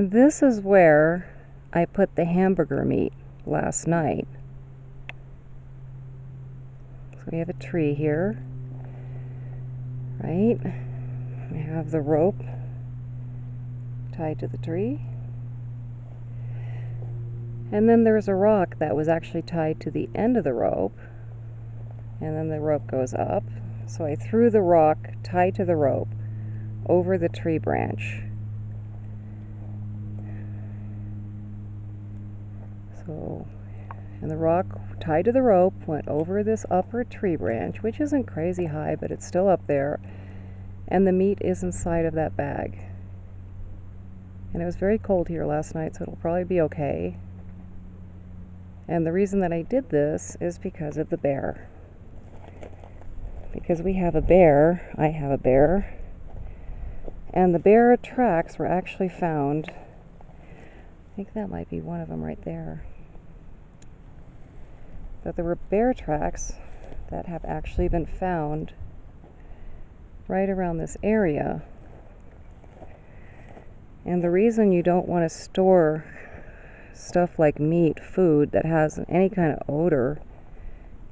This is where I put the hamburger meat last night. So we have a tree here, right? We have the rope tied to the tree. And then there's a rock that was actually tied to the end of the rope. And then the rope goes up. So I threw the rock tied to the rope over the tree branch. And the rock tied to the rope went over this upper tree branch, which isn't crazy high, but it's still up there. And the meat is inside of that bag. And it was very cold here last night, so it'll probably be okay. And the reason that I did this is because of the bear. Because we have a bear, I have a bear, and the bear tracks were actually found. I think that might be one of them right there. But there were bear tracks that have actually been found right around this area. And the reason you don't want to store stuff like meat, food that has any kind of odor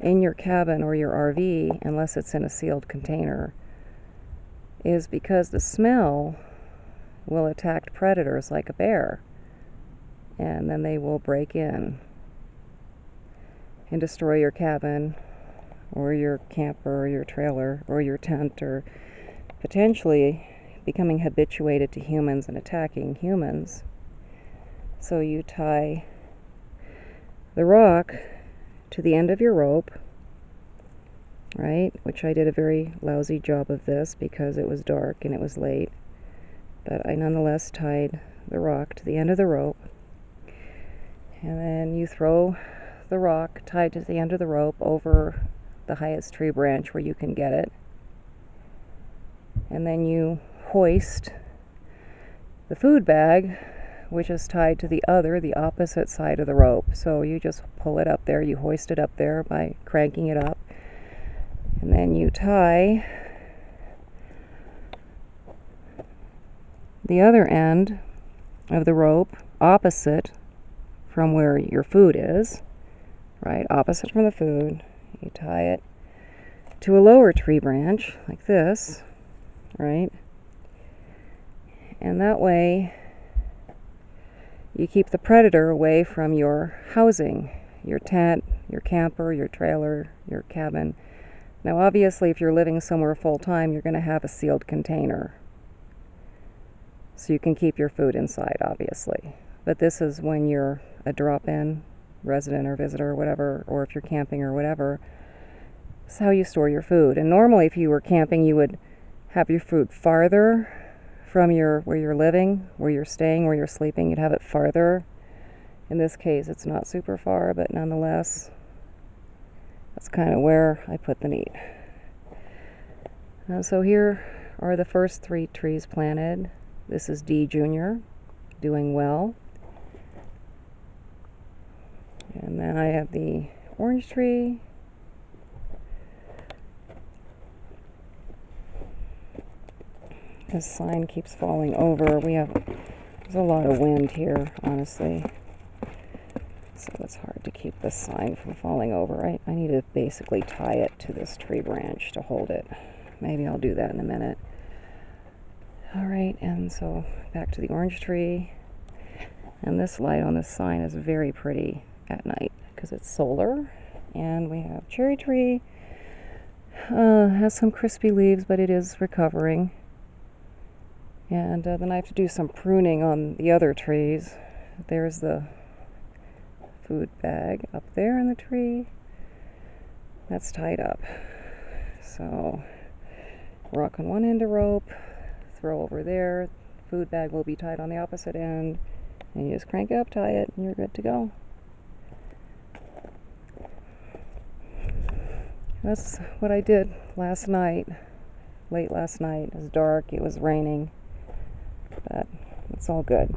in your cabin or your RV, unless it's in a sealed container, is because the smell will attract predators like a bear, and then they will break in and destroy your cabin or your camper or your trailer or your tent, or potentially becoming habituated to humans and attacking humans. So you tie the rock to the end of your rope, right? Which I did a very lousy job of this because it was dark and it was late. But I nonetheless tied the rock to the end of the rope. And then you throw the rock tied to the end of the rope over the highest tree branch where you can get it. And then you hoist the food bag, which is tied to the opposite side of the rope. So you just pull it up there, you hoist it up there by cranking it up. And then you tie the other end of the rope opposite from where your food is, right? Opposite from the food. You tie it to a lower tree branch like this, right? And that way you keep the predator away from your housing, your tent, your camper, your trailer, your cabin. Now obviously if you're living somewhere full time, you're going to have a sealed container. So you can keep your food inside, obviously. But this is when you're a drop-in resident or visitor or whatever, or if you're camping or whatever. It's how you store your food. And normally if you were camping, you would have your food farther from where you're living, where you're staying, where you're sleeping. You'd have it farther. In this case, it's not super far, but nonetheless, that's kind of where I put the meat. So here are the first 3 trees planted. This is D Junior, doing well. And then I have the orange tree. This sign keeps falling over. There's a lot of wind here, honestly. So it's hard to keep this sign from falling over. I need to basically tie it to this tree branch to hold it. Maybe I'll do that in a minute. Alright, and so back to the orange tree. And this light on this sign is very pretty at night because it's solar. And we have cherry tree. Has some crispy leaves, but it is recovering. And then I have to do some pruning on the other trees. There's the food bag up there in the tree. That's tied up. So rock on one end of rope, throw over there. Food bag will be tied on the opposite end. And you just crank it up, tie it, and you're good to go. That's what I did last night. Late last night. It was dark, it was raining. But it's all good.